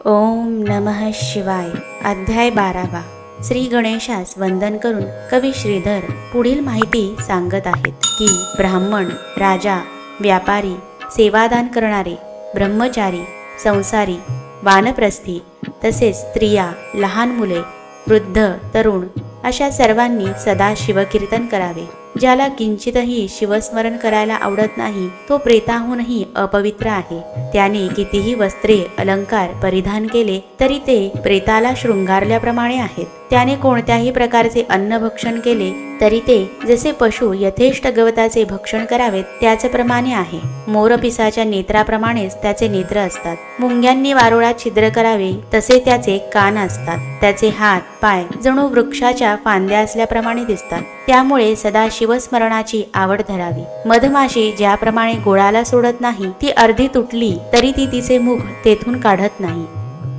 ओम नमः शिवाय। अध्याय 12। श्री गणेशास वंदन करून कवी श्रीधर पुढील माहिती सांगत आहेत की ब्राह्मण, राजा, व्यापारी, सेवादान करणारे, ब्रह्मचारी, संसारी, वानप्रस्थी तसेच स्त्रिया, लहान मुले, वृद्ध, तरुण अशा सर्वांनी सदा शिवकीर्तन करावे। ज्याला किंचितही शिवस्मरण करायला आवडत नाही तो प्रेताहूनही अपवित्र आहे। त्याने कितीही वस्त्रे अलंकार परिधान केले तरी ते प्रेताला शृंगारल्याप्रमाणे आहेत। त्याने कोणत्याही प्रकारचे अन्न भक्षण केले तरी ते जसे पशु यथेष्ट गवताचे भक्षण करावेत त्याचप्रमाणे आहे। मोरपिसाच्या नेत्राप्रमाणेच त्याचे नेत्र असतात। मुंग्यांनी वारुळात छिद्र करावे तसे त्याचे कान असतात। त्याचे हात पाय जणू वृक्षाच्या फांद्या असल्याप्रमाणे दिसतात। त्यामुळे सदा शिवस्मरणाची आवड धरावी। मधमाशी ज्याप्रमाणे गोळाला सोडत नाही, ती अर्धी तुटली तरी ती तिचे मुख तेथून काढत नाही,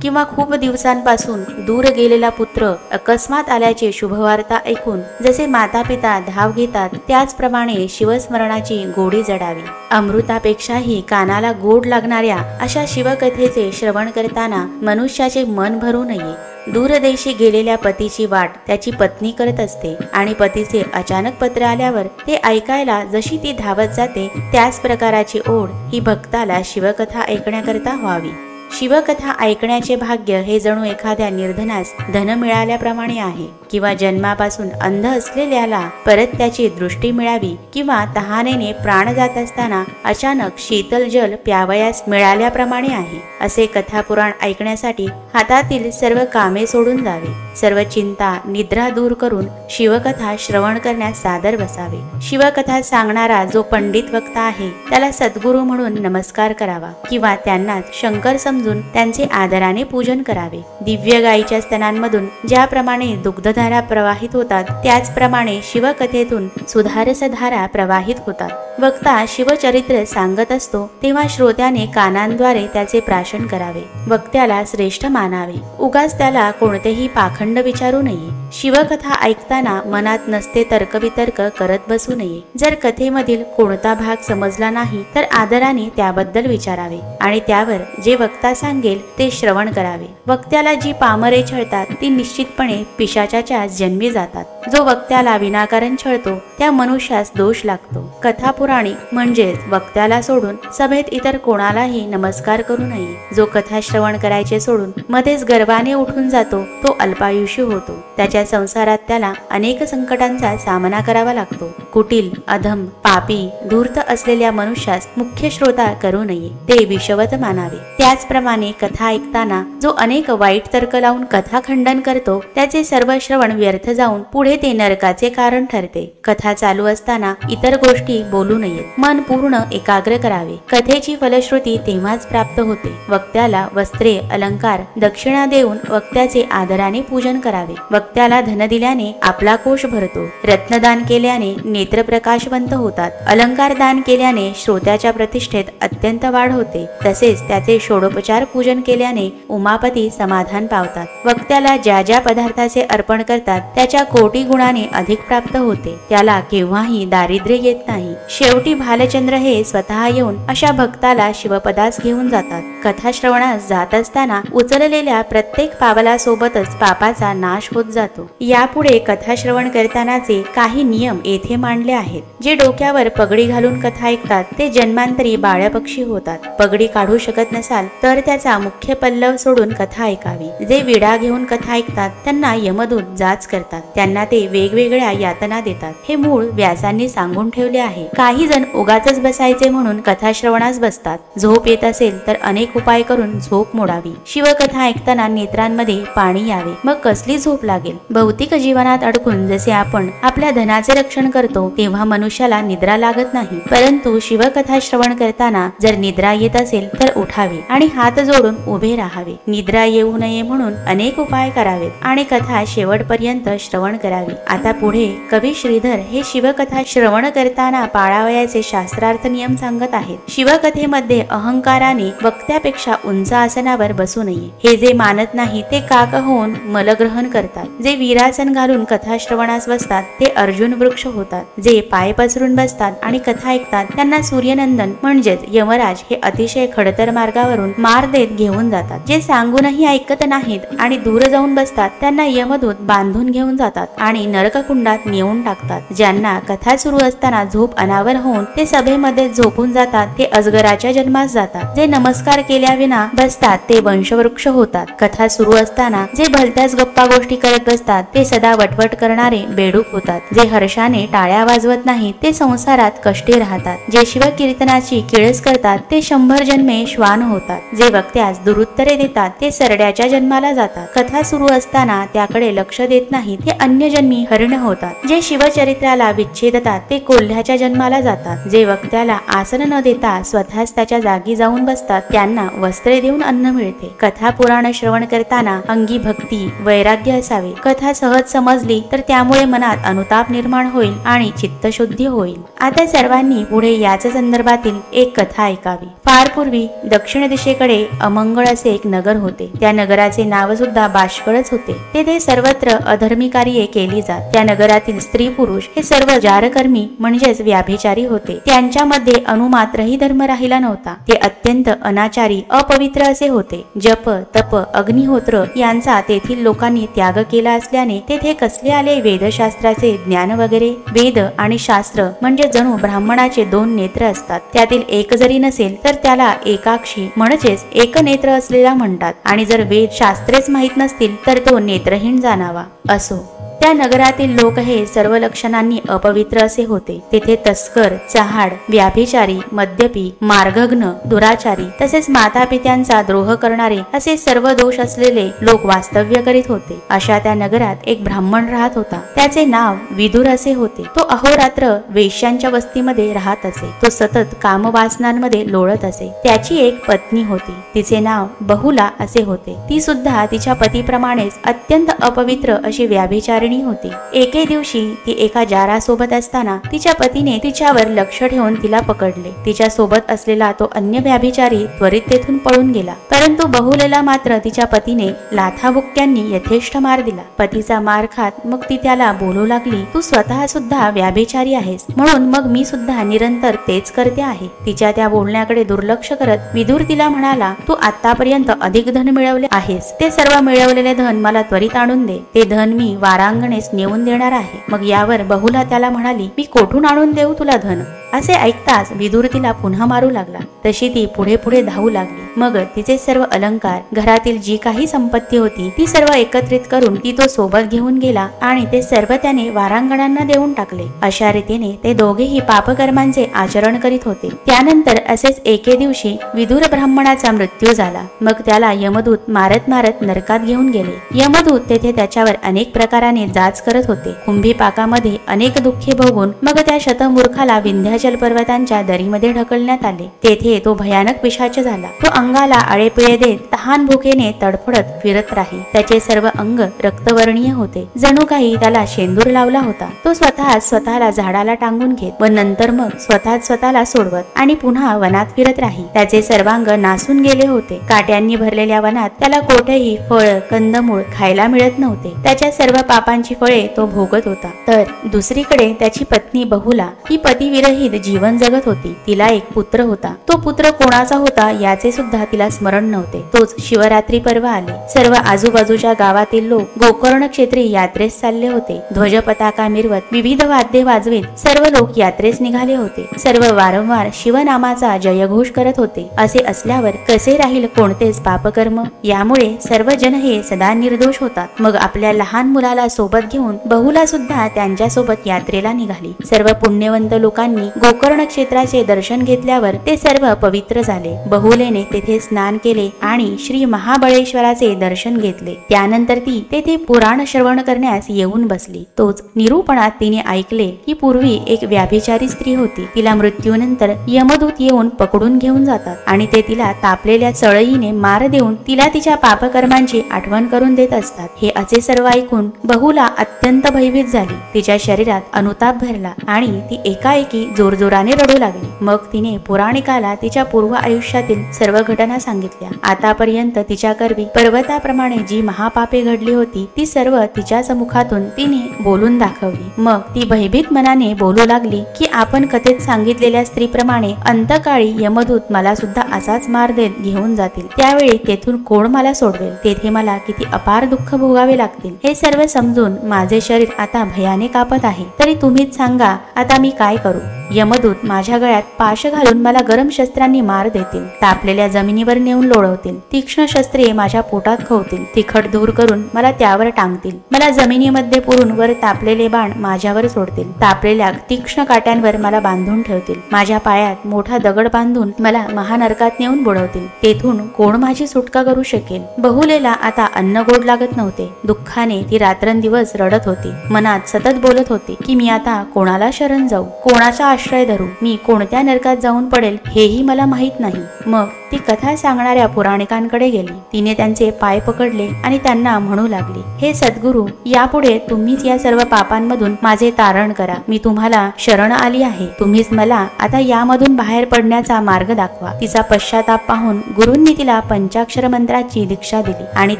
किंवा खूप दिवसांपासून दूर गेलेला पुत्र अकस्मात आल्याचे शुभवार्ता ऐकून जसे माता पिता धाव घेतात त्याचप्रमाणे शिवस्मरणाची गोडी जडावी। अमृतापेक्षाही कानाला गोड लागणाऱ्या अशा शिवकथेचे श्रवण करताना मनुष्याचे मन भरू नये। दूरदेशी गेलेल्या पतीची वाट त्याची पत्नी करत असते आणि पतीचे अचानक पत्र आल्यावर ते ऐकायला जशी ती धावत जाते त्याच प्रकाराची ओढ ही भक्ताला शिवकथा ऐकण्याकरता व्हावी। शिवकथा ऐकण्याचे भाग्य हे जणू एखाद्या निर्धनास धन मिळाल्याप्रमाणे आहे, किंवा जन्मापासून अंध असलेल्याला परत त्याची दृष्टी मिळावी, किंवा तहानेने प्राण जात असताना अचानक शीतल जल प्यावयास मिळाल्याप्रमाणे आहे। असे कथापुराण ऐकण्यासाठी हातातील सर्व कामे सोडून जावे, सर्व चिंता निद्रा दूर करून शिवकथा श्रवण करण्यास सादर बसावे। शिवकथा सांगणारा जो पंडित वक्ता आहे त्याला सद्गुरू म्हणून नमस्कार करावा, किंवा त्यांनाच शंकर समजून त्यांचे आदराने पूजन करावे। दिव्य गायीच्या स्तनांमधून ज्याप्रमाणे दुग्धधारा प्रवाहित होतात त्याचप्रमाणे शिवकथेतून सुधारसधारा प्रवाहित होतात। वक्ता शिवचरित्र सांगत असतो तेव्हा श्रोत्याने कानांद्वारे त्याचे प्राशन करावे। वक्त्याला श्रेष्ठ मानावे, उगाच त्याला कोणतेही पाखंड विचारू नये। शिवकथा ऐकताना मनात नसते तर्कवितर्क करत बसू नये। जर कथेमधील कोणता भाग समजला नाही तर आदराने त्याबद्दल विचारावे आणि त्यावर जे वक्ता सांगेल ते श्रवण करावे। वक्त्याला जी पामरे छळतात ती निश्चितपणे पिशाचाच्या जन्मी जातात। जो वक्त्याला विनाकारण छळतो त्या मनुष्यास दोष लागतो। कथापुराणी म्हणजेच वक्त्याला सोडून सभेत इतर कोणालाही नमस्कार करू नये। जो कथा श्रवण करायचे सोडून मध्येच गर्वाने उठून जातो तो अल्पायुषी होतो। त्याच्या संसारात त्याला अनेक संकटांचा सामना करावा लागतो। कुटील, अधम, पापी, धूर्त असलेल्या मनुष्यास मुख्य श्रोता करू नये, ते विषवत मानावे। त्याचप्रमाणे कथा ऐकताना जो अनेक वाईट तर्क लावून कथा खंडन करतो त्याचे सर्व श्रवण व्यर्थ जाऊन पुढे ते नरकाचे कारण ठरते। कथा चालू असताना इतर गोष्टी बोलू नयेत, मन पूर्ण एकाग्र करावे। कथेची फलश्रुती तेव्हाच प्राप्त होते। वक्त्याला वस्त्रे अलंकार दक्षिणा देऊन वक्त्याचे आदराने पूजन करावे। वक्त्याला धन दिल्याने आपला कोश भरतो, रत्नदान केल्याने नेत्र प्रकाशवंत होतात, अलंकार दान केल्याने श्रोत्याच्या प्रतिष्ठेत अत्यंत वाढ होते, तसेच त्याचे षोडोपचार पूजन केल्याने उमापती समाधान पावतात। वक्त्याला ज्या ज्या पदार्थाचे अर्पण करतात त्याच्या कोटी गुणाने अधिक प्राप्त होते, त्याला केव्हाही दारिद्र्य येत नाही। शेवटी भालचंद्र हे स्वतः येऊन अशा भक्ताला शिवपदास घेऊन जातात। कथा श्रवणास जात असताना उचललेल्या प्रत्येक पावलासोबतच पापाचा नाश होत जातो। यापुढे कथा श्रवण करतानाचे काही नियम येथे मांडले आहेत। जे डोक्यावर पगडी घालून कथा ऐकतात ते जन्मांतरी बाळपक्षी होतात। पगडी काढू शकत नसाल तर त्याचा मुख्य पल्लव सोडून कथा ऐकावी। जे विडा घेऊन कथा ऐकतात त्यांना यमदूत जाच करतात, त्यांना ते वेगवेगळ्या यातना देतात। हे मूळ व्यासांनी सांगून ठेवले आहे। काही जण उगाचच बसायचे म्हणून कथा श्रवणास बसतात। झोप येत असेल तर अनेक उपाय करून झोप मोडावी। शिवकथा ऐकताना नेत्रांमध्ये पाणी यावे, मग कसली झोप लागेल। भौतिक जीवनात अडकून जसे आपण आपल्या धनाचे रक्षण करतो तेव्हा मनुष्याला निद्रा लागत नाही, परंतु शिवकथा श्रवण करताना जर निद्रा येत असेल तर उठावे आणि हात जोडून उभे राहावे। निद्रा येऊ नये म्हणून अनेक उपाय करावेत आणि कथा शेवटपर्यंत श्रवण करावी। आता पुढे कवी श्रीधर हे शिवकथा श्रवण करताना पाळावयाचे शास्त्रार्थ नियम सांगत आहेत। शिवकथेमध्ये अहंकाराने वक्त्यापेक्षा उंच आसनावर बसू नये। हे जे मानत नाही ते काक होऊन मलग्रहण करतात। जे जे वीरासन घालून कथा श्रवणास बसतात ते अर्जुन वृक्ष होतात. जे पाय पसरून बसतात आणि कथा ऐकतात त्यांना सूर्यनंदन म्हणजेच यमराज हे अतिशय खडतर मार्गावरून मार देत घेऊन जातात. जे सांगूनही ऐकत नाहीत आणि दूर जाऊन बसतात त्यांना यमदूत बांधून घेऊन जातात आणि नरककुंडात नेऊन टाकतात. ज्यांना कथा सुरू असताना झोप अनावर होऊन ते सभेमध्ये झोपून जातात ते अजगराच्या जन्मास जातात. जे नमस्कार केल्याविना बसतात ते वंशवृक्ष होतात. कथा सुरू असताना जे भलत्याच गप्पा गोष्टी करत बसतात ते सदा वटवट करणारे बेडूक होतात. जे हर्षाने टाळ्या वाजवत नाहीत ते संसारात कष्टी राहतात. जे शिवकीर्तनाची किळस करतात ते 100 जन्मे श्वान होतात. जे वक्त्यास दुरुत्तरे देतात ते सरड्याच्या जन्माला जातात. कथा सुरू असताना त्याकडे लक्ष देत नाहीत ते अन्य जन्मी हरिण होतात. जे शिवचरित्राला विच्छेदतात ते कोल्ह्याच्या जन्माला जातात. जे वक्त्याला आसन न देता स्वतःच त्याच्या जागी जाऊन बसतात त्यांना वस्त्रे देऊन अन्न मिळते. कथा पुराण श्रवण करताना अंगी भक्ती वैराग्य असावे. कथा सहज समजली तर त्यामुळे मनात अनुताप निर्माण होईल आणि चित्तशुद्धी होईल. आता सर्वांनी पुढे याच संदर्भातील एक कथा ऐकावी. फार पूर्वी दक्षिण दिशेकडे अमंगळ असे एक नगर होते. त्या नगराचे नाव सुद्धा बाष्कळच होते. तेथे सर्वत्र अधर्मी कार्ये केली जात. त्या नगरातील स्त्री पुरुष हे सर्व जारकर्मी म्हणजेच व्याभिचारी होते. त्यांच्यामध्ये अनुमात्रही धर्म राहिला नव्हता. ते अत्यंत अनाचारी अपवित्र असे होते. जप तप अग्निहोत्र यांचा तेथील लोकांनी त्याग केला असल्याने तेथे कसले आले वेदशास्त्राचे ज्ञान वगैरे. वेद आणि शास्त्र म्हणजे जणू ब्राह्मणाचे 2 नेत्र असतात. त्यातील एक जरी नसेल तर त्याला एकाक्षी म्हणजेच एक नेत्र असलेला म्हणतात आणि जर वेद शास्त्रेच माहीत नसतील तर तो नेत्रहीन जाणावा. असो त्या नगरातील लोक हे सर्व लक्षणांनी अपवित्र असे होते. तेथे तस्कर चहाड व्याभिचारी मद्यपी मार्गघ्न दुराचारी तसेच मातापित्यांचा द्रोह करणारे असे सर्व दोष असलेले लोक वास्तव्य करीत होते. अशा त्या नगरात एक ब्राह्मण राहत होता. त्याचे नाव विदुर असे होते. तो अहोरात्र वेश्यांच्या वस्तीमध्ये राहत असे. तो सतत कामवासनांमध्ये लोळत असे. त्याची एक पत्नी होती. तिचे नाव बहुला असे होते. ती सुद्धा तिच्या पतीप्रमाणेच अत्यंत अपवित्र अशी व्याभिचारिणी होती. एके दिवशी ती एका जारासोबत असताना तिच्या पतीने तिच्यावर लक्ष ठेवून तिला पकडले. तिच्या सोबत असलेला तो अन्य व्याभिचारी त्वरित तेथून पळून गेला. परंतु बहुलेला मात्र तिच्या पतीने लाथाबुक्क्यांनी यथेष्ट मार दिला. पतीचा मार खात मग ती त्याला बोलू लागली, तू स्वतः सुद्धा व्याभिचारी आहेस म्हणून मग मी सुद्धा निरंतर तेच करते आहे. तिच्या त्या बोलण्याकडे दुर्लक्ष करत विदुर तिला म्हणाला, तू आतापर्यंत अधिक धन मिळवले आहेस. ते सर्व मिळवलेले धन मला त्वरित आणून दे. ते धन मी वारांगणेस नेऊन देणार आहे. मग यावर बहुला त्याला म्हणाली, मी कोठून आणून देऊ तुला धन. असे ऐकताच विदुर तिला पुन्हा मारू लागला. तशी ती पुढे पुढे धावू लागली. मग तिचे सर्व अलंकार घरातील जी काही संपत्ती होती ती सर्व एकत्रित करून ती तो सोबत घेऊन गेला आणि ते सर्व त्याने वारांगणांना देऊन टाकले. अशा रीतीने ते दोघेही पापकर्मांचे आचरण करीत होते. त्यानंतर असेच एके दिवशी विदुर ब्राह्मणाचा मृत्यू झाला. मग त्याला यमदूत मारत मारत नरकात घेऊन गेले. यमदूत तेथे त्याच्यावर अनेक प्रकाराने जाच करत होते. कुंभीपाकामध्ये अनेक दुःखे भोगून मग त्या शतमूर्खाला विंध्याचल पर्वतांच्या दरीमध्ये ढकलण्यात आले. तेथे तो भयानक पिशाच झाला. तो अंगाला आळेपिळे देत तहान भुकेने तडफडत फिरत राही. त्याचे सर्व अंग रक्तवर्णीय होते. जणू काही त्याला शेंदूर लावला होता. तो स्वतःला झाडाला टांगून घेत व नंतर मग स्वतःला सोडवत आणि पुन्हा वनात फिरत राही. त्याचे सर्वांग नासून गेले होते. काट्यांनी भरलेल्या वनात त्याला कोठेही फळ कंदमूळ खायला मिळत नव्हते. त्याच्या सर्व पापांची फळे तो भोगत होता. तर दुसरीकडे त्याची पत्नी बहुला ही पतिविरहित जीवन जगत होती. तिला एक पुत्र होता. तो पुत्र कोणाचा होता याचे सुद्धा तिला स्मरण नव्हते. तोच शिवरात्री पर्व आले. सर्व आजूबाजूच्या गावातील लोक गोकर्ण क्षेत्री यात्रेस चालले होते. ध्वज पताका मिरवत विविध वाद्ये वाजवीत सर्व लोक यात्रेस निघाले होते. सर्व वारंवार शिवनामाचा जयघोष करत होते. असे असल्यावर कसे राहील कोणतेच पापकर्म. यामुळे सर्व जन हे सदा निर्दोष होतात. मग आपल्या लहान मुलाला सोबत घेऊन बहुला सुद्धा त्यांच्या सोबत यात्रेला निघाली. सर्व पुण्यवंत लोकांनी गोकर्ण क्षेत्राचे दर्शन घेतल्यावर ते सर्व पवित्र झाले. बहुलेने तेथे स्नान केले आणि श्री महाबळेश्वराचे दर्शन घेतले. त्यानंतर ती तेथे पुराण श्रवण करण्यास येऊन बसली. तोच निरूपणात तिने ऐकले की पूर्वी एक व्याभिचारी स्त्री होती. तिला मृत्यूनंतर यमदूत येऊन पकडून घेऊन जातात आणि ते तिला तापलेल्या चळईने मार देऊन तिला तिच्या पापकर्मांची आठवण करून देत असतात. हे असे सर्व ऐकून बहुला अत्यंत भयभीत झाली. तिच्या शरीरात अनुताप भरला आणि ती एकाएकी जोर जोरजोराने रडू लागली. मग तिने पुराणिकाला तिच्या पूर्व आयुष्यातील सर्व घटना सांगितल्या. आतापर्यंत तिच्याकरवी पर्वताप्रमाणे जी महापापे घडली होती ती सर्व तिच्याच मुखातून तिने बोलून दाखवली. मग ती भयभीत मनाने बोलू लागली की आपण कथेत सांगितलेल्या स्त्रीप्रमाणे अंतकाळी यमदूत मला सुद्धा असाच मार देत घेऊन जातील. त्यावेळी तेथून कोण मला सोडवेल? तेथे मला किती अपार दुःख भोगावे लागतील. हे सर्व समजून माझे शरीर आता भयाने कापत आहे. तरी तुम्हीच सांगा आता मी काय करू? यमदूत माझ्या गळ्यात पाश घालून मला गरम शस्त्रांनी मार देतील, तापलेल्या जमिनीवर नेऊन लोळवतील, तीक्ष्ण शस्त्रे माझ्या पोटात खवतील, तिखट दूर करून मला त्यावर टांगतील, मला जमिनीमध्ये पुरून वर तापलेले बाण माझ्यावर सोडतील, तापलेल्या तीक्ष्ण काट्यांवर मला बांधून ठेवतील, माझ्या पायात मोठा दगड बांधून मला महानरकात नेऊन बुडवतील. तेथून कोण माझी सुटका करू शकेल? बहुलेला आता अन्न गोड लागत नव्हते. दुःखाने ती रात्रंदिवस रडत होती. मनात सतत बोलत होती की मी आता कोणाला शरण जाऊ, कोणाचा आश्रय धरू, मी कोणत्या नरकात जाऊन पडेल हेही मला माहित नाही. मग ती कथा सांगणाऱ्या पुराणिकांकडे गेली. तिने त्यांचे पाय पकडले आणि त्यांना म्हणू लागली, हे सद्गुरू, यापुढे तुम्हीच या सर्व पापांमधून माझे तारण करा. मी तुम्हाला शरण आली आहे. तुम्हीच मला आता यामधून बाहेर पडण्याचा मार्ग दाखवा. तिचा पश्चाताप पाहून गुरूंनी तिला पंचाक्षर मंत्राची दीक्षा दिली आणि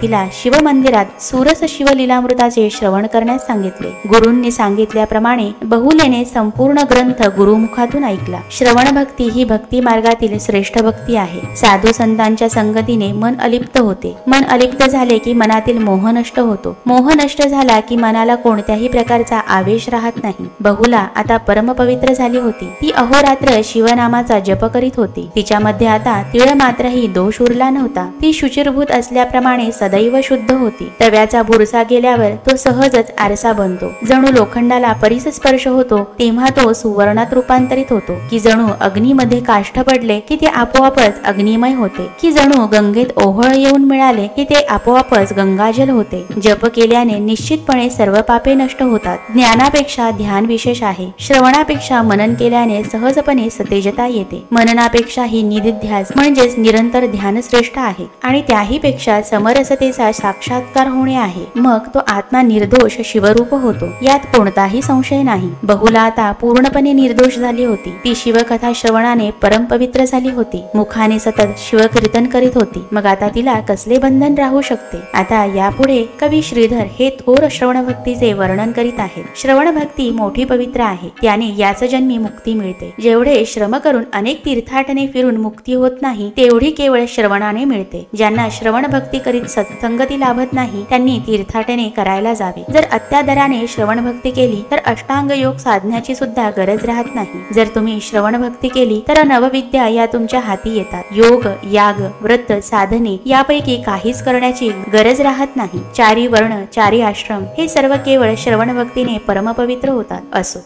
तिला शिव मंदिरात सुरस शिवलीलामृताचे श्रवण करण्यास सांगितले. गुरूंनी सांगितल्याप्रमाणे बहुलेने संपूर्ण ग्रंथ गुरुमुखातून ऐकला. श्रवण भक्ती ही भक्ती मार्गातील श्रेष्ठ भक्ती आहे. साधू संतांच्या संगतीने मन अलिप्त होते. मन अलिप्त झाले की मनातील मोह नष्ट होतो. मोह नष्ट झाला की मनाला कोणत्याही प्रकारचा आवेश राहत नाही. बहुला आता परमपवित्र झाली होती. ती अहोरात्र शिवनामाचा जप करीत होती. तिच्यामध्ये आता तीळ मात्रही दोष उरला नव्हता. ती शुचिरभूत असल्याप्रमाणे सदैव शुद्ध होती. तव्याचा भुरसा गेल्यावर तो सहजच आरसा बनतो. जणू लोखंडाला परिस्पर्श होतो तेव्हा तो सुवर्णात रूपांतरित होतो. की जणू अग्नीमध्ये काष्ठ पडले की ते आपोआपच अग्निमय होते. की जणू गंगेत ओहळ येऊन मिळाले की ते आपोआपच गंगाजल होते. जप केल्याने निश्चितपणे सर्व पापे नष्ट होतात. ज्ञानापेक्षा ध्यान विशेष आहे. श्रवणापेक्षा मनन केल्याने सहजपणे सतेजता येते. मननापेक्षा ही निधिध्यास म्हणजेच निरंतर ध्यान श्रेष्ठ आहे आणि त्याही पेक्षा समरसतेचा साक्षात्कार होणे आहे. मग तो आत्मा निर्दोष शिवरूप होतो, यात कोणताही संशय नाही. बहुला आता पूर्णपणे निर्दोष झाली होती. ती शिवकथा श्रवणाने परमपवित्र झाली होती. मुखाने सतत शिवकीर्तन करीत होती. मग आता तिला कसले बंधन राहू शकते? आता यापुढे कवी श्रीधर हे थोर श्रवण भक्तीचे वर्णन करीत आहेत. श्रवण भक्ती मोठी पवित्र आहे. त्याने याच जन्मी मुक्ती मिळते. जेवढे श्रम करून अनेक तीर्थाटने फिरून मुक्ती होत नाही तेवढी केवळ श्रवणाने मिळते. ज्यांना श्रवण भक्ती करीत सत्संगती लाभत नाही त्यांनी तीर्थाटने करायला जावे. जर अत्यादराने श्रवण भक्ती केली तर अष्टांग योग साधण्याची सुद्धा गरज राहत नाही. जर तुम्ही श्रवण भक्ती केली तर नवविद्या या तुमच्या हाती येतात. योग, याग, व्रत, साधने यापैकी काहीच करण्याची गरज राहत नाही. चारी वर्ण, चारी आश्रम हे सर्व केवळ श्रवण भक्तीने परमपवित्र होतात. असो,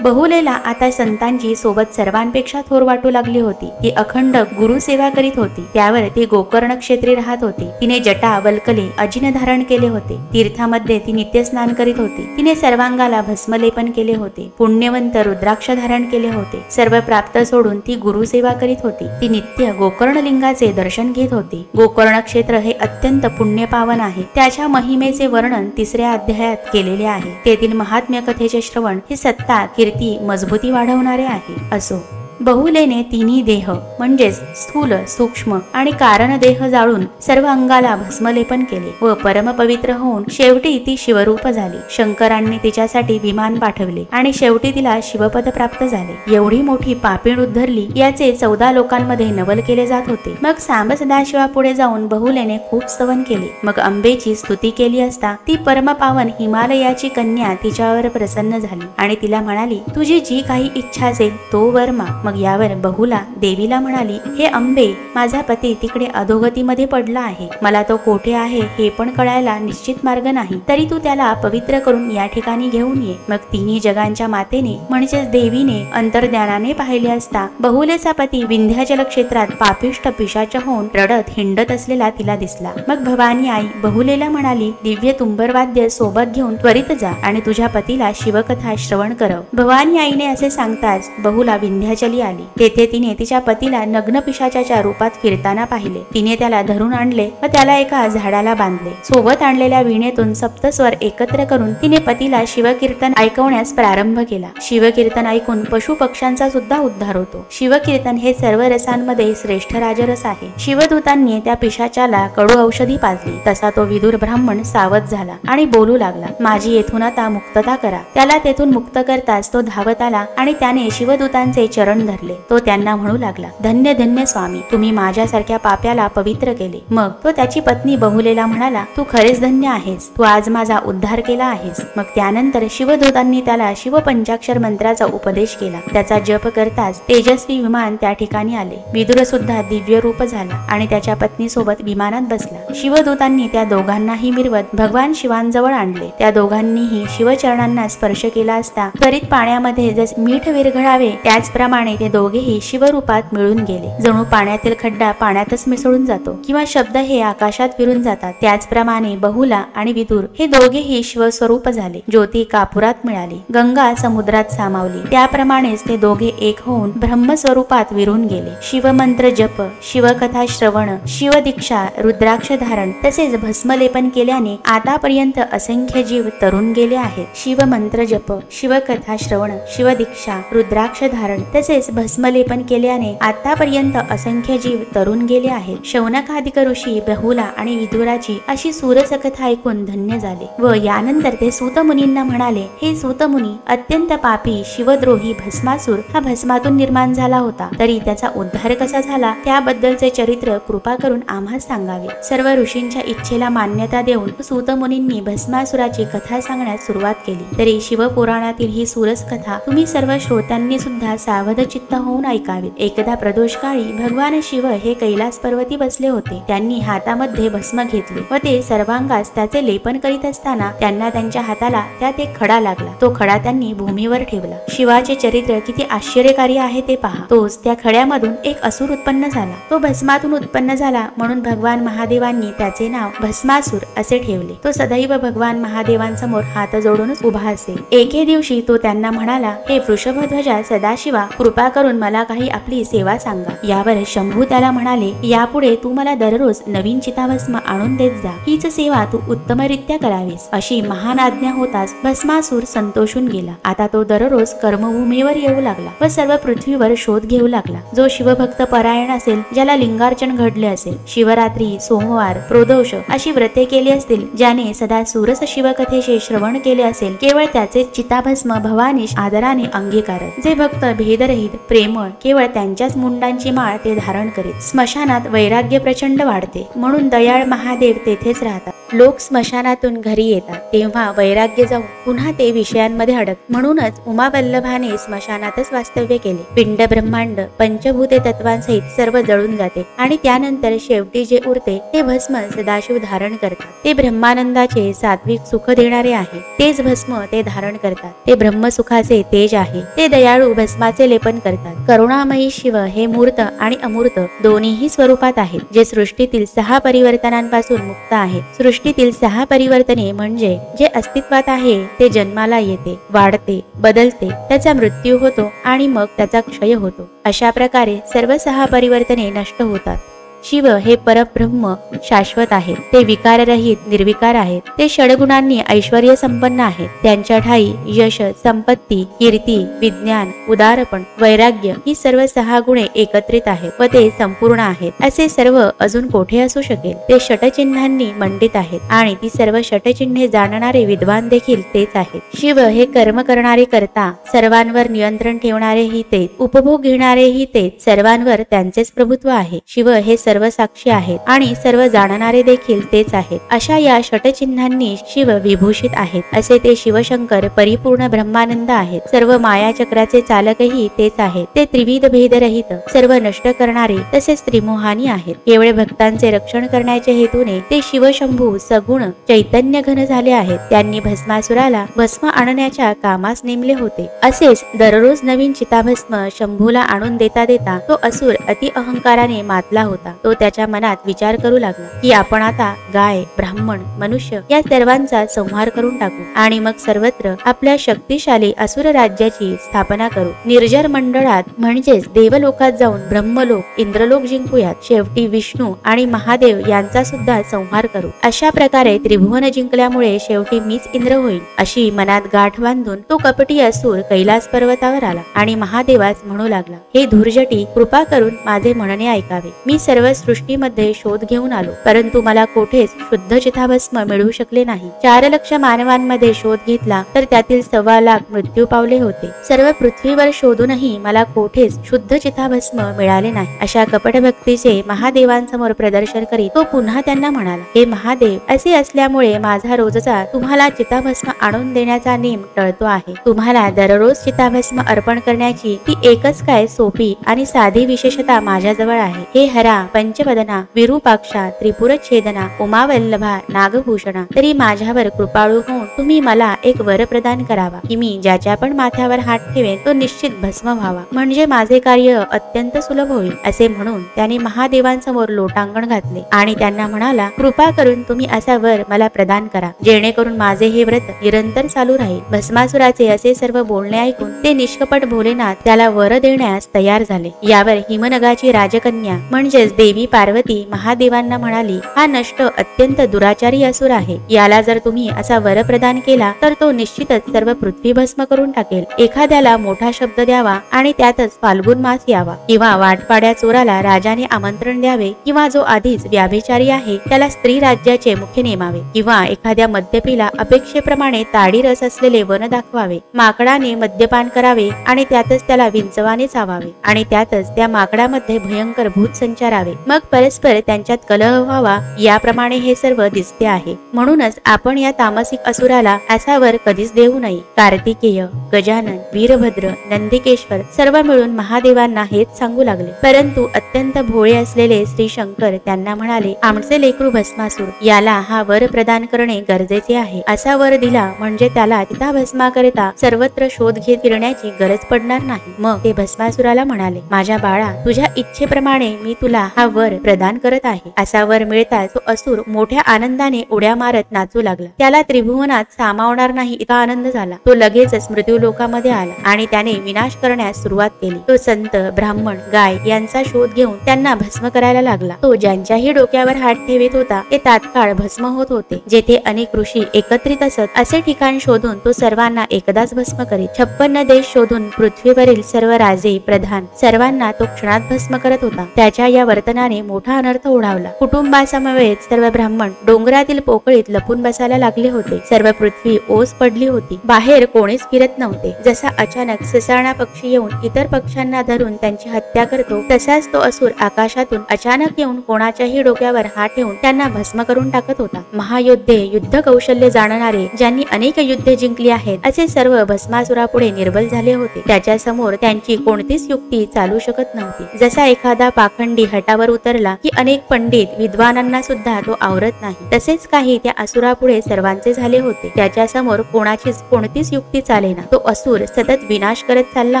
बहुलेला आता संतांची सोबत सर्वांपेक्षा थोर वाटू लागली होती. ती अखंड गुरुसेवा करीत होती. त्यावर ती गोकर्ण क्षेत्री राहत होती. तिने जटा, वल्कले, अजिन धारण केले होते. तीर्थामध्ये ती नित्य स्नान करीत होती. तिने सर्वांगाला भस्मलेपन केले होते. पुण्यवंत रुद्राक्ष धारण केले होते. सर्व प्राप्त सोडून ती गुरुसेवा करीत होती. ती नित्य गोकर्ण लिंगाचे दर्शन घेत होती. गोकर्ण क्षेत्र हे अत्यंत पुण्यपावन आहे. त्याच्या महिमेचे वर्णन 3ऱ्या अध्यायात केलेले आहे. तेथील महात्म्य कथेचे श्रवण हे सत्ता, कीर्ती, मजबूती वाढवणारे आहे. असो, बहुलेने तिन्ही देह म्हणजेच स्थूल, सूक्ष्म आणि कारण देह जाळून सर्व अंगाला भस्मलेपन केले व परमपवित्र होऊन शेवटी ती शिवरूप झाली. शंकरांनी तिच्यासाठी विमान पाठवले आणि शेवटी तिला शिवपद प्राप्त झाले. एवढी मोठी पापीण उद्धरली याचे 14 लोकांमध्ये नवल केले जात होते. मग सांब सदाशिवा पुढे जाऊन बहुलेने खूप स्तवन केले. मग अंबेची स्तुती केली असता ती परमपावन हिमालयाची कन्या तिच्यावर प्रसन्न झाली आणि तिला म्हणाली, तुझी जी काही इच्छा असेल तो वर माग. मग यावर बहुला देवीला म्हणाली, हे अंबे, माझा पती तिकडे अधोगतीमध्ये पडला आहे. मला तो कोठे आहे हे पण कळायला निश्चित मार्ग नाही. तरी तू त्याला पवित्र करून या ठिकाणी घेऊन ये. मग तिन्ही जगांच्या मातेने म्हणजेच देवीने अंतर्ज्ञानाने पाहिले असता बहुलेचा पती विंध्याचल क्षेत्रात पापिष्ट पिशाच होऊन रडत हिंडत असलेला तिला दिसला. मग भवानी आई बहुलेला म्हणाली, दिव्य तुंबरवाद्य सोबत घेऊन त्वरित जा आणि तुझ्या पतीला शिवकथा श्रवण करव. भवानी आईने असे सांगताच बहुला विंध्याचली खोली आली. तेथे तिने तिच्या पतीला नग्न पिशाचाच्या रूपात फिरताना पाहिले. तिने त्याला धरून आणले व त्याला एका झाडाला बांधले. सोबत आणलेल्या वीणेतून सप्तस्वर एकत्र करून तिने पतीला शिवकीर्तन ऐकवण्यास प्रारंभ केला. शिवकीर्तन ऐकून पशु पक्ष्यांचा सुद्धा उद्धार होतो. शिवकीर्तन हे सर्व रसांमध्ये श्रेष्ठ राजरस आहे. शिवदूतांनी त्या पिशाचाला कडू औषधी पाजली. तसा तो विदुर ब्राह्मण सावध झाला आणि बोलू लागला, माझी येथून आता मुक्तता करा. त्याला तेथून मुक्त करताच तो धावत आला आणि त्याने शिवदूतांचे चरण धरले. तो त्यांना म्हणू लागला, धन्य धन्य स्वामी, तुम्ही माझ्यासारख्या पाप्याला पवित्र केले. मग तो त्याची पत्नी बहुलेला म्हणाला, तू खरेच धन्य आहेस, तू आज माझा उद्धार केला आहेस. मग त्यानंतर शिवदूतांनी त्याला शिवपंचाक्षर मंत्राचा उपदेश केला. त्याचा जप करताच तेजस्वी विमान त्या ठिकाणी आले. विदुर सुद्धा दिव्य रूप झाला आणि त्याच्या पत्नी सोबत विमानात बसला. शिवदूतांनी त्या दोघांनाही मिरवत भगवान शिवांजवळ आणले. त्या दोघांनीही शिवचरणांना स्पर्श केला असता त्वरित पाण्यामध्ये जसे मीठ विरघळावे त्याचप्रमाणे ते दोघेही शिवरूपात मिळून गेले. जणू पाण्यातील खड्डा पाण्यातच मिसळून जातो किंवा शब्द हे आकाशात फिरून जातात, त्याचप्रमाणे बहुला आणि विदुर हे दोघेही शिवस्वरूप झाले. ज्योती कापुरात मिळाली, गंगा समुद्रात सामावली. त्याप्रमाणेच ते दोघे एक होऊन ब्रह्मस्वरूपात विरून गेले. शिवमंत्र जप, शिवकथा श्रवण, शिवदीक्षा, रुद्राक्ष धारण तसेच भस्मलेपन केल्याने आतापर्यंत असंख्य जीव तरुण गेले आहेत. शिवमंत्र जप, शिवकथा श्रवण, शिवदीक्षा, रुद्राक्ष धारण तसेच भस्मलेपन केल्याने आतापर्यंत असंख्य जीव तरुण गेले आहेत. शौनकादिक ऋषी बहुला आणि विदुराची अशी सूरस कथा ऐकून धन्य झाले व यानंतर ते सूत मुनींना म्हणाले, हे सूत मुनी, अत्यंत पापी शिवद्रोही भस्मासूर हा भस्मातून निर्माण झाला होता, तरी त्याचा उद्धार कसा झाला त्याबद्दलचे चरित्र कृपा करून आम्हास सांगावे. सर्व ऋषींच्या इच्छेला मान्यता देऊन सूत मुनींनी भस्मासुराची कथा सांगण्यास सुरुवात केली. तरी शिवपुराणातील ही सूरस कथा तुम्ही सर्व श्रोत्यांनी सुद्धा सावध चित्त होऊन ऐकावी. एकदा प्रदोषकाळी भगवान शिव हे कैलास पर्वती बसले होते. त्यांनी हातामध्ये भस्म घेतले व ते सर्वांगास त्याचे लेपन करीत असताना त्यांना त्यांच्या हाताला त्यात एक खडा लागला. तो खडा त्यांनी भूमीवर ठेवला. शिवाचे चरित्र किती आश्चर्यकारी आहे ते पहा. तोच त्या खड्यामधून एक असुर उत्पन्न झाला. तो भस्मातून उत्पन्न झाला म्हणून भगवान महादेवांनी त्याचे नाव भस्मासूर असे ठेवले. तो सदैव भगवान महादेवांसमोर हात जोडूनच उभा असे. एके दिवशी तो त्यांना म्हणाला, हे वृषभध्वजा सदाशिवा, कृपा करून मला काही आपली सेवा सांगा. यावर शंभू त्याला म्हणाले, यापुढे तू मला दररोज नवीन चिताभस्म आणून देत जा. हीच सेवा तू उत्तमरित्या करावीस. अशी महान आज्ञा होताच भस्मासूर संतोषून गेला. आता तो दररोज कर्मभूमीवर येऊ लागला व सर्व पृथ्वीवर शोध घेऊ लागला. जो शिवभक्त परायण असेल, ज्याला लिंगार्चन घडले असेल, शिवरात्री, सोमवार, प्रदोष अशी व्रते केली असतील, ज्याने सदा सूरस शिवकथेचे श्रवण केले असेल, केवळ त्याचे चिताभस्म भवानीश आदराने अंगीकारत. जे भक्त भेदरहित, प्रेमळ, केवळ त्यांच्याच मुंडांची माळ ते धारण करीत. स्मशानात वैराग्य प्रचंड वाढते म्हणून दयाळ महादेव तेथेच राहतात. लोक स्मशानातून घरी येतात तेव्हा वैराग्य जाऊन पुन्हा ते विषयांमध्ये अडक. म्हणूनच उमावल्लभाने स्मशानातच वास्तव्य केले. पिंड ब्रह्मांड पंचभूते तत्वांसहित सर्व जळून जाते आणि त्यानंतर शेवटी जे उरते ते भस्म सदाशिव धारण करतात. ते ब्रह्मानंदाचे सात्विक सुख देणारे आहे. तेच भस्म ते धारण करतात. ते ब्रह्मसुखाचे तेज आहे. ते दयाळू भस्माचे लेपन करतात. करुणामयी शिव हे मूर्त आणि अमूर्त दोन्हीही स्वरूपात आहेत, जे सृष्टीतील 6 परिवर्तनांपासून मुक्त आहेत. सृष्टीतील 6 परिवर्तने म्हणजे जे अस्तित्वात आहे ते जन्माला येते, वाढते, बदलते, त्याचा मृत्यू होतो आणि मग त्याचा क्षय होतो. अशा प्रकारे सर्व 6 परिवर्तने नष्ट होतात. शिव हे परब्रह्म शाश्वत आहेत. ते विकाररहित निर्विकार आहेत. ते षडगुणांनी ऐश्वर्य संपन्न आहेत. त्यांच्या ठाई यश, संपत्ती, कीर्ती, विज्ञान, उदारपण, वैराग्य ही सर्व 6 गुणे एकत्रित आहेत व ते संपूर्ण आहेत. असे सर्व अजून कोठे असू शकेल? ते षटचिन्हांनी मंडित आहेत आणि ती सर्व षटचिन्हे जाणणारे विद्वान देखील तेच आहेत. शिव हे कर्म करणारे कर्ता, सर्वांवर नियंत्रण ठेवणारेही तेच, उपभोग घेणारेही तेच, सर्वांवर त्यांचेच प्रभुत्व आहे. शिव हे सर्व साक्षी आहेत आणि सर्व जाणणारे देखील तेच आहेत. अशा या षटचिन्हांनी शिव विभूषित आहेत. असे ते शिवशंकर परिपूर्ण ब्रह्मानंद आहेत. सर्व माया चक्राचे चालकही तेच आहेत. ते त्रिविध भेदरहित, सर्व नष्ट करणारे तसेच त्रिमोहानी आहेत. केवळ भक्तांचे रक्षण करण्याच्या हेतूने ते शिवशंभू सगुण चैतन्य घन झाले आहेत. त्यांनी भस्मासुराला भस्म आणण्याच्या कामास नेमले होते. असेच दररोज नवीन चिताभस्म शंभूला आणून देता देता तो असुर अति अहंकाराने मातला होता. तो त्याच्या मनात विचार करू लागला की आपण आता गाय, ब्राह्मण, मनुष्य या सर्वांचा संहार करून टाकू आणि मग सर्वत्र आपल्या शक्तिशाली असुर राज्याची स्थापना करू. निर्जर मंडळात म्हणजेच देवलोकात जाऊन ब्रह्मलोक, इंद्रलोक जिंकूयात. शेवटी विष्णू आणि महादेव यांचा सुद्धा संहार करू. अशा प्रकारे त्रिभुवन जिंकल्यामुळे शेवटी मीच इंद्र होईल अशी मनात गाठ बांधून तो कपटी असुर कैलास पर्वतावर आला आणि महादेवास म्हणू लागला, हे धूर्जटी, कृपा करून माझे म्हणणे ऐकावे. मी सर्व सृष्टीमध्ये शोध घेऊन आलो, परंतु मला कोठेच शुद्ध चिताभस्म मिळू शकले नाही. 4 लक्ष मानवांमध्ये शोध घेतला तर त्यातील 1.25 लाख मृत्यू पावले होते. सर्व पृथ्वीवर शोधूनही मला कोठेच शुद्ध चिताभस्म मिळाले नाही. अशा कपटभक्तीचे महादेवांसमोर प्रदर्शन करीत तो पुन्हा त्यांना म्हणाला, हे महादेव, असे असल्यामुळे माझा रोजचा तुम्हाला चिताभस्म आणून देण्याचा नेम टळतो आहे. तुम्हाला दररोज चिताभस्म अर्पण करण्याची ती एकच काय सोपी आणि साधी विशेषता माझ्याजवळ आहे. हे हरा, पंचवदना, विरूपाक्षा, त्रिपुरछेदना, उमावल्लभा, नागभूषणा, तरी माझ्यावर कृपाळू होऊन तुम्ही मला एक वर प्रदान करावा की मी ज्याच्या पण माथ्यावर हात ठेवेन तो निश्चित भस्म व्हावा, म्हणजे माझे कार्य अत्यंत सुलभ होईल. असे म्हणून त्याने महादेवांसमोर लोटांगण घातले आणि त्यांना म्हणाला, कृपा करून तुम्ही असा वर मला प्रदान करा, जेणेकरून माझे हे व्रत निरंतर चालू राहील. भस्मासुराचे असे सर्व बोलणे ऐकून ते निष्कपट भोलेनाथ त्याला वर देण्यास तयार झाले. यावर हिमनगाची राजकन्या म्हणजेच देवी पार्वती महादेवांना म्हणाली, हा नष्ट अत्यंत दुराचारी असुर आहे. याला जर तुम्ही असा वर प्रदान केला तर तो निश्चितच सर्व पृथ्वी भस्म करून टाकेल. एखाद्याला मोठा शब्द द्यावा आणि त्यातच फाल्गुन मास यावा, किंवा वाटपाड्या चोराला राजाने आमंत्रण द्यावे, किंवा जो आधीच व्याभिचारी आहे त्याला स्त्री राज्याचे मुख्य नेमावे, किंवा एखाद्या मद्यपीला अपेक्षेप्रमाणे ताडी रस असलेले वन दाखवावे. माकडाने मद्यपान करावे आणि त्यातच त्याला विंचवाने चावावे आणि त्यातच त्या माकडामध्ये भयंकर भूत संचारावे. मग परस्पर त्यांच्यात कलह व्हावा. याप्रमाणे हे सर्व दिसते आहे. म्हणूनच आपण या तामसिक असुराला असा वर कधीच देऊ नये. कार्तिकेय, गजानन, वीरभद्र, नंदिकेश्वर सर्व मिळून महादेवांना हेच सांगू लागले. परंतु अत्यंत भोळे असलेले श्री शंकर त्यांना म्हणाले, आमचे लेकरू भस्मासूर, याला हा वर प्रदान करणे गरजेचे आहे. असा वर दिला म्हणजे त्याला चिताभस्माकरिता सर्वत्र शोध घेत फिरण्याची गरज पडणार नाही. मग ते भस्मासुराला म्हणाले, माझ्या बाळा, तुझ्या इच्छेप्रमाणे मी तुला हा वर प्रदान करत आहे. असा वर मिळताच तो असुर मोठ्या आनंदाने उड्या मारत नाचू लागला. त्याला त्रिभुवनात सामावणार नाही इतका आनंद झाला. तो लगेचच मृत्यू लोकामध्ये आला आणि त्याने विनाश करण्यास सुरुवात केली. तो संत, ब्राह्मण, गाय यांचा शोध घेऊन त्यांना भस्म करायला लागला. तो ज्यांच्याही डोक्यावर हात ठेवित होता ते तात्काळ भस्म होत होते. जेथे अनेक ऋषी एकत्रित असत असे ठिकाण शोधून तो सर्वांना एकदाच भस्म करीत. 56 देश शोधून पृथ्वीवरील सर्व राजे, प्रधान सर्वांना तो क्षणात भस्म करत होता. त्याच्या या वर्तनाने मोठा अनर्थ ओढावला. कुटुंबासमवेत सर्व ब्राह्मण डोंगरातील पोकळीत लपून बसायला लागले होते. सर्व पृथ्वी ओस पडली होती. बाहेर कोणीच फिरत नव्हते. जसा अचानक ससाणा पक्षी येऊन इतर पक्ष्यांना धरून त्यांची हत्या करतो, तसाच तो असुर आकाशातून अचानक येऊन कोणाच्याही डोक्यावर हात ठेवून त्यांना भस्म करून टाकत होता. महायोद्धे, युद्ध कौशल्य जाणणारे, ज्यांनी अनेक युद्धे जिंकली आहेत, असे सर्व भस्मासुरापुढे निर्बल झाले होते. त्याच्या समोर त्यांची कोणतीच युक्ती चालू शकत नव्हती. जसा एखादा पाखंडी हटावर उतरला की अनेक पंडित विद्वानांना सुद्धा तो आवरत नाही, तसेच काही त्या असुरापुढे सर्वांचे झाले होते. त्याच्या समोर कोणतीच युक्ती चालेना. तो असुर सतत विनाश करत चालला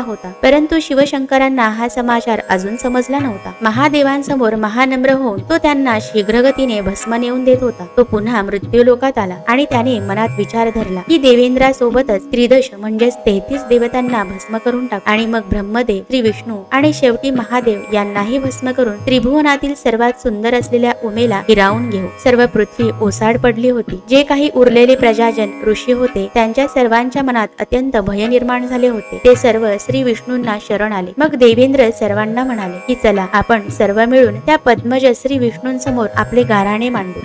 होता. परंतु शिवशंकरांना हा समाचार अजून समजला नव्हता. महादेवांसमोर महानम्र होऊन तो त्यांना शीघ्रगतीने भस्म नेऊन देत होता. तो पुन्हा मृत्यू लोकात आला आणि त्याने मनात विचार धरला की देवेंद्रासोबतच त्रिदश म्हणजेच 33 देवतांना भस्म करून टाक आणि मग ब्रह्मदेव, श्री विष्णू आणि शेवटी महादेव यांनाही भस्म करून त्रिभुवनातील सर्वात सुंदर असलेल्या उमेला हिरावून घेऊ. सर्व पृथ्वी ओसाड पडली होती. जे काही उरलेले प्रजाजन, ऋषी होते त्यांच्या सर्वांच्या मनात अत्यंत भय निर्माण झाले होते. ते सर्व श्री विष्णूंना शरण आले. मग देवेंद्र सर्वांना म्हणाले की चला आपण सर्व मिळून त्या पद्मज श्री विष्णूंसमोर आपले गाऱ्हाणे मांडू.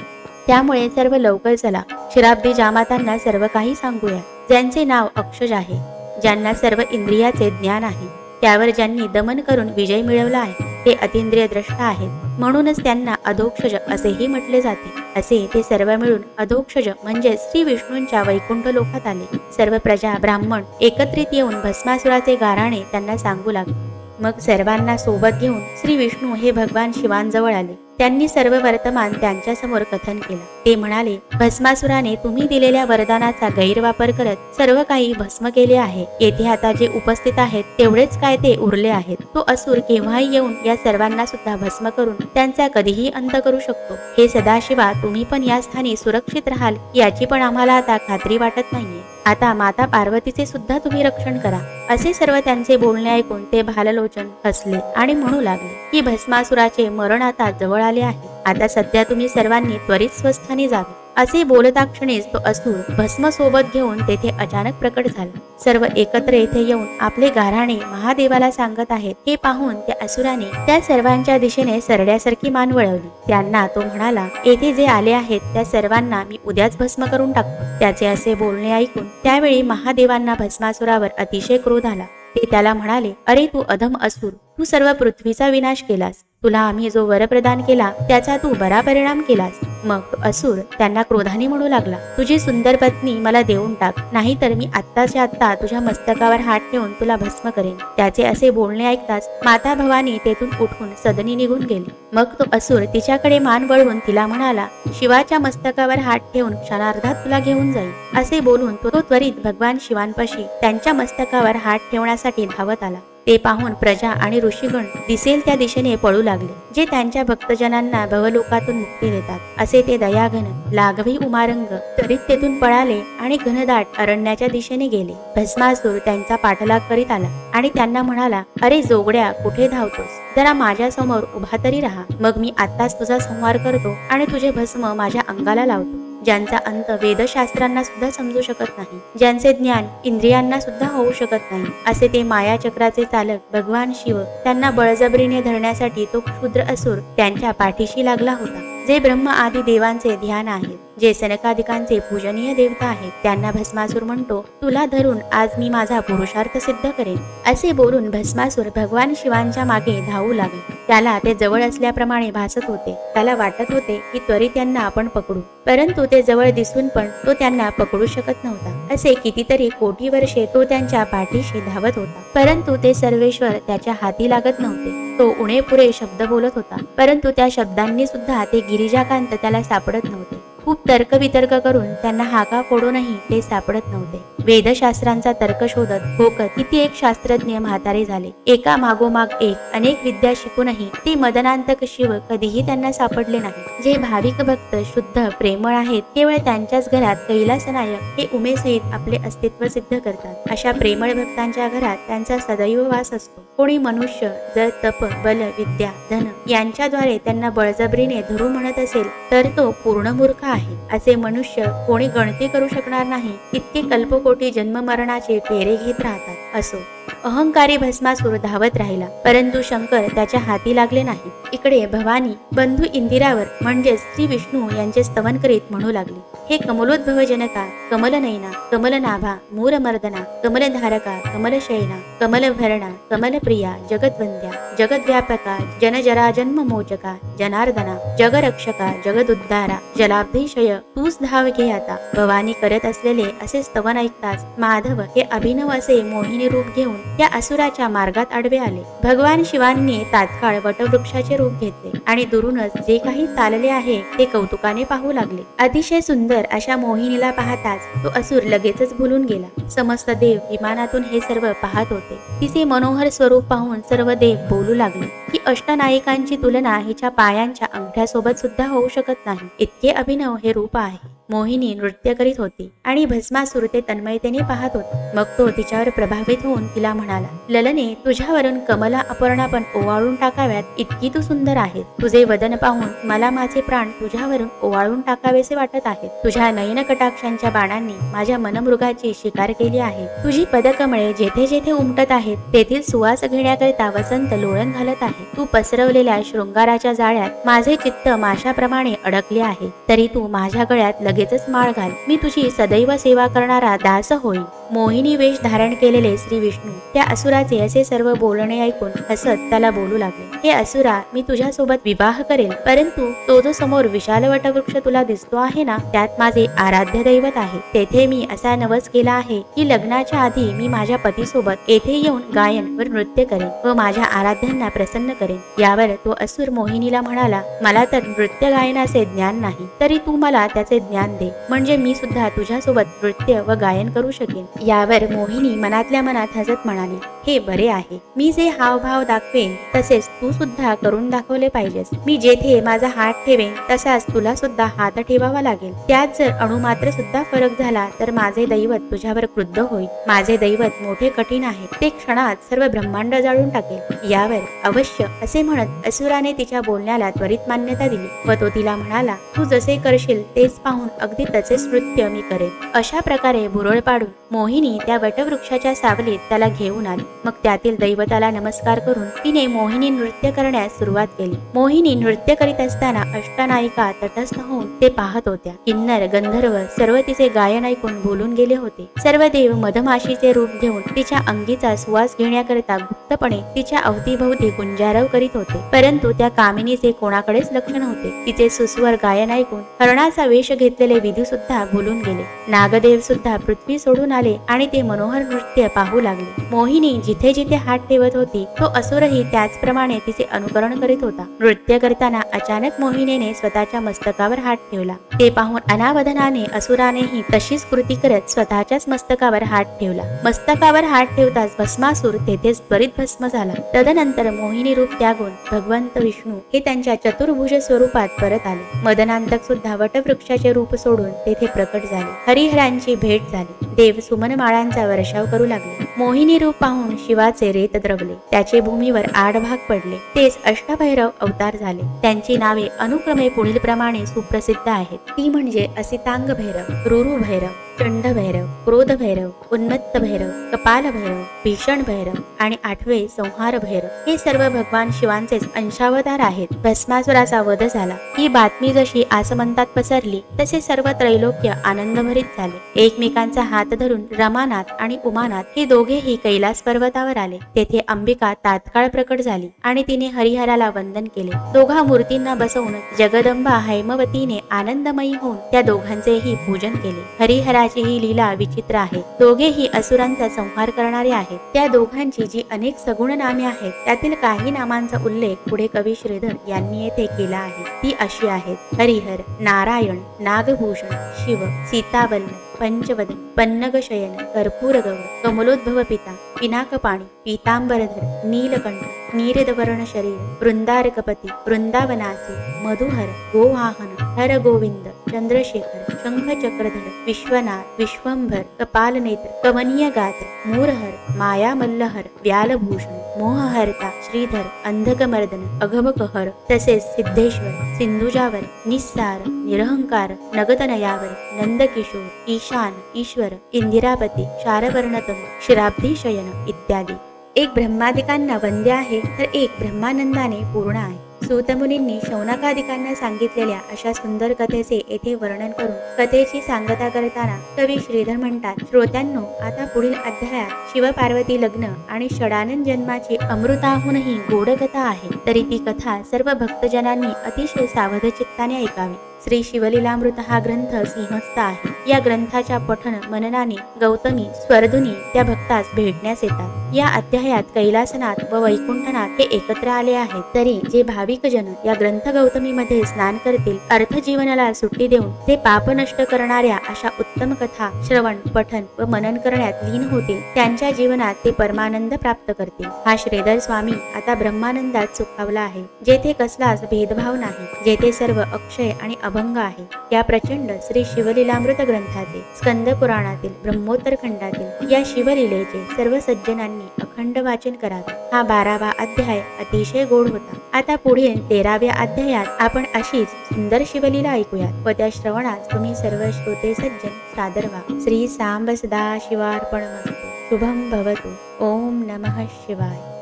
त्यामुळे सर्व लवकर चला. क्षीराब्दी जामातांना सर्व काही सांगूया. ज्यांचे नाव अक्षज आहे, ज्यांना सर्व इंद्रियाचे ज्ञान आहे, त्यावर ज्यांनी दमन करून विजय मिळवला आहे, ते अतिंद्रिय द्रष्टा आहेत. म्हणूनच त्यांना अधोक्षज असेही म्हटले जाते. असे ते सर्व मिळून अधोक्षज म्हणजे श्री विष्णूंच्या वैकुंठ लोकात आले. सर्व प्रजा, ब्राह्मण एकत्रित येऊन भस्मासुराचे गाऱ्हाणे त्यांना सांगू लागले. मग सर्वांना सोबत घेऊन श्री विष्णू हे भगवान शिवांजवळ आले. त्यांनी सर्व वर्तमान त्यांच्या समोर कथन केलं. ते म्हणाले, भस्मासुराने तुम्ही दिलेल्या वरदानाचा गैरवापर करत सर्व काही भस्म केले आहे. येथे आता जे उपस्थित आहेत तेवढेच काय ते उरले आहेत. तो असुर केव्हाही येऊन या सर्वांना सुद्धा भस्म करून त्यांचा कधीही अंत करू शकतो. हे सदाशिवा, तुम्ही पण या स्थानी सुरक्षित राहाल याची पण आम्हाला आता खात्री वाटत नाहीये. आता माता पार्वतीचे सुद्धा तुम्ही रक्षण करा. असे सर्व त्यांचे बोलणे ऐकून ते भाललोचन हसले आणि म्हणू लागले की भस्मासुराचे मरण आता जवळ आले आहे. आता सध्या तुम्ही सर्वांनी त्वरित स्वस्थानी जावे. असे बोलता क्षणीच तो असुर भस्म सोबत घेऊन तेथे अचानक प्रकट झाला. सर्व एकत्र येथे येऊन आपले गाऱ्हाणे महादेवाला सांगत आहेत. हे पाहून त्या असुराने त्या सर्वांच्या दिशेने सरड्यासारखी मान वळवली. त्यांना तो म्हणाला, येथे जे आले आहेत त्या सर्वांना मी उद्याच भस्म करून टाकतो. त्याचे असे बोलणे ऐकून त्यावेळी महादेवांना भस्मासुरावर अतिशय क्रोध आला. ते त्याला म्हणाले, अरे तू अधम असुर, तू सर्व पृथ्वीचा विनाश केलास. तुला आम्ही जो वर प्रदान केला त्याचा तू बरा परिणाम केलास. मग तो असुर त्यांना क्रोधाने म्हणू लागला, तुझी सुंदर पत्नी मला देऊन टाक, नाहीतर मी आत्ताच्या आत्ता तुझ्या मस्तकावर हात ठेवून तुला भस्म करेन. त्याचे असे बोलणे ऐकताच माता भवानी तेथून उठून सदनी निघून गेली. मग तो असुर तिच्याकडे मान वळवून तिला म्हणाला, शिवाच्या मस्तकावर हात ठेवून क्षणार्धात तुला घेऊन जाईल. असे बोलून तो त्वरित भगवान शिवांपाशी त्यांच्या मस्तकावर हात ठेवण्यासाठी धावत आला. ते पाहून प्रजा आणि ऋषीगण दिसेल त्या दिशेने पळू लागले, जे त्यांच्या भक्तजनांना भवलोकातून मुक्ती देतात. असे ते दयाघन लाघवी उमारंग त्वरित तेथून पळाले आणि घनदाट अरण्याच्या दिशेने गेले. भस्मासूर त्यांचा पाठलाग करीत आला आणि त्यांना म्हणाला, अरे जोगड्या, कुठे धावतोस? जरा माझ्या समोर उभा तरी राहा. मग मी आत्ताच तुझा संहार करतो आणि तुझे भस्म माझ्या अंगाला लावतो. ज्यांचा अंत वेदशास्त्रांना सुद्धा समजू शकत नाही, ज्यांचे ज्ञान इंद्रियांना सुद्धा होऊ शकत नाही, असे ते माया चक्राचे चालक भगवान शिव त्यांना बळजबरीने धरण्यासाठी तो क्षुद्र असुर त्यांच्या पाठीशी लागला होता. जे ब्रह्म आदी देवांचे ध्यान आहेत, जे सनकादिकांचे पूजनीय देवता आहेत, त्यांना भस्मासूर म्हणतो, तुला धरून आज मी माझा पुरुषार्थ सिद्ध करेन. असे बोलून भस्मासूर भगवान शिवांच्या मागे धावू लागले. त्याला ते जवळ असल्याप्रमाणे भासत होते. त्याला वाटत होते की त्वरित त्यांना आपण पकडू, परंतु ते जवळ दिसून पण तो त्यांना पकडू शकत नव्हता. असे कितीतरी कोटी वर्षे तो त्यांच्या पाठीशी धावत होता, परंतु ते सर्वेश्वर त्याच्या हाती लागत नव्हते. तो उणेपुणे शब्द बोलत होता, परंतु त्या शब्दांनी सुद्धा ते गिरिजाकांत त्याला सापडत नव्हते. खूप तर्कवितर्क करून त्यांना हाका फोडूनही ते सापडत नव्हते. वेदशास्त्रांचा तर्क शोधत ठोकत किती एक शास्त्रज्ञ म्हातारे झाले. एका मागोमाग एक अनेक विद्या शिकूनही ते मदनांतक शिव कधीही त्यांना सापडले नाही. जे भाविक भक्त शुद्ध प्रेमळ आहेत, केवळ त्यांच्याच घरात कैलासनायक हे उमेसहित आपले अस्तित्व सिद्ध करतात. अशा प्रेमळ भक्तांच्या घरात त्यांचा सदैव वास असतो. कोणी मनुष्य जर तप, बल, विद्या, धन यांच्याद्वारे त्यांना बळजबरीने धरू म्हणत असेल तर तो पूर्ण मूर्ख आहे. असे मनुष्य कोणी गणती करू शकणार नाही. इतके कल्पकोटी जन्ममरणाचे फेरे घेत राहतात. असो, अहंकारी भस्मासूर धावत राहिला, परंतु शंकर त्याच्या हाती लागले नाही. इकडे भवानी बंधू इंदिरावर म्हणजे श्री विष्णू यांचे स्तवन करीत म्हणू लागली, हे कमलोद्भव जनका, कमलनयना, कमलनाभा, मूरमर्दना, कमलधारका, कमलशयना, कमलभरणा, कमलप्रिया, जगद्वंद्या, जगद्व्यापका, जनजरा जन्म मोचका, जनार्दना, जगरक्षका, जगदुद्धारा, जलाब्धिशय, तूच धाव घे आता. भवानी करत असलेले असे स्तवन ऐकताच माधव हे अभिनव असे मोहिनी रूप घेऊन त्या असुराच्या मार्गात आडवे आले. भगवान शिवांनी तात्काळ वटवृक्षाचे रूप घेतले आणि दुरूनच जे काही चालले आहे ते कौतुकाने पाहू लागले. अतिशय सुंदर अशा मोहिनीला पाहताच तो असुर लगेचच भुलून गेला. समस्त देव विमानातून हे सर्व पाहत होते. तिचे मनोहर स्वरूप पाहून सर्व देव बोलू लागले की अष्टनायिकांची तुलना हिच्या पायांच्या अंगठ्यासोबत सुद्धा होऊ शकत नाही. इतके अभिनव हे रूप आहे. मोहिनी नृत्य करीत होती आणि भस्मासूर ते तन्मयतेने पाहत होता. मग तो तिच्यावर प्रभावित होऊन तिला म्हणाला, ललने, तुझ्यावरून कमला अपर्णा पण ओवाळून टाकाव्यात इतकी तू सुंदर आहे. तुझे वदन पाहून मला माझे प्राण तुझ्यावरून ओवाळून टाकावेसे वाटत आहेत. तुझ्या नयन कटाक्षांच्या बाणांनी माझ्या मनमृगाची शिकार केली आहे. तुझी पदकमळे जेथे जेथे उमटत आहेत तेथील सुवास घेण्याकरिता वसंत लोळण घालत आहे. तू पसरवलेल्या शृंगाराच्या जाळ्यात माझे चित्त माशाप्रमाणे अडकले आहे, तरी तू माझ्या गळ्यात लगेचच माळ घाल. मी तुझी सदैव सेवा करणारा दास होईन. मोहिनी वेश धारण केलेले श्री विष्णू त्या असुराचे असे सर्व बोलणे ऐकून हसत त्याला बोलू लागले, हे असुरा, मी तुझ्यासोबत विवाह करेल, परंतु तो जो समोर विशाल वटवृक्ष तुला दिसतो आहे ना, त्यात माझे आराध्य दैवत आहे. तेथे मी असा नवस केला आहे की लग्नाच्या आधी मी माझ्या पतीसोबत येथे येऊन गायन व नृत्य करेन व माझ्या आराध्यांना प्रसन्न करेन. यावर तो असुर मोहिनीला म्हणाला, मला तर नृत्य गायनाचे ज्ञान नाही, तरी तू मला त्याचे ज्ञान दे, म्हणजे मी सुद्धा तुझ्यासोबत नृत्य व गायन करू शकेन. यावर मोहिनी मनातल्या मनात हसत म्हणाली, हे बरे आहे, मी जे हावभाव दाखवेन तसेच तू सुद्धा करून दाखवले पाहिजेस. मी जेथे माझा हात ठेवेन तसाच तुला सुद्धा हात ठेवावा लागेल. त्यात जर अणुमात्र सुद्धा फरक झाला तर माझे दैवत तुझ्यावर क्रुद्ध होईल. माझे दैवत मोठे कठीण आहे, ते क्षणात सर्व ब्रह्मांड जाळून टाकेल. यावर अवश्य असे म्हणत असुराने तिच्या बोलण्याला त्वरित मान्यता दिली व तो तिला म्हणाला, तू जसे करशील तेच पाहून अगदी तसेच नृत्य मी करेन. अशा प्रकारे भुरळ पाडून मोहिनी त्या वटवृक्षाच्या सावलीत त्याला घेऊन आली. मग त्यातील दैवताला नमस्कार करून तिने मोहिनी नृत्य करण्यास सुरुवात केली. मोहिनी नृत्य करीत असताना अष्टनायिका तटस्थ होऊन ते पाहत होत्या. किन्नर गंधर्व सर्व तिचे गायन ऐकून बोलून गेले होते. सर्व देव मधमाशीचे रूप घेऊन तिच्या अंगीचा सुवास घेण्याकरिता गुप्तपणे तिच्या अवतीभोवती गुंजारव करीत होते, परंतु त्या कामिनीचे कोणाकडेच लक्ष नव्हते. तिचे सुस्वर गायन ऐकून हरणाचा वेश घेतलेले विधू सुद्धा भुलून गेले. नागदेव सुद्धा पृथ्वी सोडून आले आणि ते मनोहर नृत्य पाहू लागले. मोहिनी जिथे जिथे हात ठेवत होती तो असुरही त्याचप्रमाणे तिचे अनुकरण करीत होता. नृत्य करताना अचानक मोहिनीने स्वतःच्या मस्तकावर हात ठेवला. ते पाहून अनावधानाने असुरानेही तशीच कृती करत स्वतःच्याच मस्तकावर हात ठेवला. मस्तकावर हात ठेवताच भस्मासूर तेथेच त्वरित भस्म झाला. तदनंतर मोहिनी रूप त्यागून भगवंत विष्णू हे त्यांच्या चतुर्भुज स्वरूपात परत आले. मदनांतक सुद्धा वटवृक्षाचे रूप सोडून तेथे प्रकट झाले. हरिहरांची भेट झाली. देव सुमनमाळांचा वर्षाव करू लागले. मोहिनी रूप पाहून शिवाचे रेत द्रवले. त्याचे भूमीवर आड भाग पडले. तेच अष्टभैरव अवतार झाले. त्यांची नावे अनुक्रमे पुढील प्रमाणे सुप्रसिद्ध आहेत. ती म्हणजे असितांग भैरव, रुरु भैरव, चंड भैरव, क्रोध भैरव, उन्मत्त भैरव, कपाल भैरव, भीषण भैरव आणि आठवे संहार भैरव. हे सर्व भगवान शिवांचेच अंशावतार आहेत. भस्मासुराचा वध झाला. ही बातमी जशी आसमंतात पसरली तसे सर्व त्रैलोक्य आनंदभरीत झाले. एकमेकांचा हात धरून रमानाथ आणि उमानाथ हे दोघेही कैलास पर्वतावर आले. तेथे अंबिका तात्काळ प्रकट झाली आणि तिने हरिहराला वंदन केले. दोघा मूर्तींना बसवून जगदंबा हैमवतीने आनंदमयी होऊन त्या दोघांचेही पूजन केले. हरिहराची ही लीला विचित्र आहे. दोघेही असुरांचा संहार करणारे आहेत. त्या दोघांची जी अनेक सगुण नामे आहेत त्यातील काही नामांचा उल्लेख पुढे कवी श्रीधर यांनी येथे केला आहे. ती अशी आहेत: हरिहर, नारायण, नागभूषण, शिव, सीतावल्लभ, पंचवदन, पन्नगशयन, कर्पूरगौर, कमलोद्भव पिता, पिनाकपाणी, पीतांबरधर, नीलकंठ, नीरदवर्ण शरीर, वृंदारकपती, वृंदावनासी, मधुहर, गोवाहन, हर गोविंद, चंद्रशेखर, शंखचक्रधर, विश्वनाथ, विश्वंभर, कपालनेत्र, कमनीय गात्र, मूरहर, मायामल्लहर, व्यालभूषण, मोहहर्ता, श्रीधर, अंधकमर्दन, अघबकहर, तसेच सिद्धेश्वर, सिंधुजावर, निस्सार, निरहंकार, नगतनयावर, नंदकिशोर, ईशान, ईश्वर, इंदिरापती, शारवर्णतम, शिराब्धी शयन इत्यादी. एक ब्रह्मादिकांना वंद्य आहे तर एक ब्रह्मानंदाने पूर्ण आहे. सूतमुनींनी शौनकादिकांना सांगितलेल्या अशा सुंदर कथेचे येथे वर्णन करून कथेची सांगता करताना कवी श्रीधर म्हणतात: श्रोत्यांनो, आता पुढील अध्यायात शिवपार्वती लग्न आणि षडानन जन्माची अमृताहूनही गोड कथा आहे. तरी ती कथा सर्व भक्तजनांनी अतिशय सावध चित्ताने ऐकावी. श्री शिवलीलामृत हा ग्रंथ सिंहस्थ आहे. या ग्रंथाच्या पठण मननाने गौतमी स्वर्धुनी त्या भक्तास भेटण्यास येतात. या अध्यायात कैलासनाथ व वैकुंठनाथ हे एकत्र आले आहेत. तरी जे भाविक जन या ग्रंथ गौतमीमध्ये स्नान करतील, अर्थ जीवनाला सुट्टी देऊन ते पाप नष्ट करणाऱ्या अशा उत्तम कथा श्रवण, पठन व मनन करण्यात लीन होतील, त्यांच्या जीवनात ते परमानंद प्राप्त करतील. हा श्रीधर स्वामी आता ब्रह्मानंदात सुखावला आहे, जेथे कसलाच भेदभाव नाही, जेथे सर्व अक्षय आणि अभंग आहे. या प्रचंड श्री शिवलीलामृत ग्रंथाचे स्कंद पुराणातील ब्रह्मोत्तर खंडातील या शिवलीलेचे सर्व सज्जनांनी अखंड वाचन करावे. हा 12वा अध्याय अतिशय गोड होता. आता पुढील 13व्या अध्यायात आपण अशीच सुंदर शिवलीला ऐकूयात व त्या श्रवणास तुम्ही सर्व श्रोते सज्जन सादर व्हा. श्री सांब सदा शिवार्पणमस्तु. शुभम भवतु. ओम नमः शिवाय.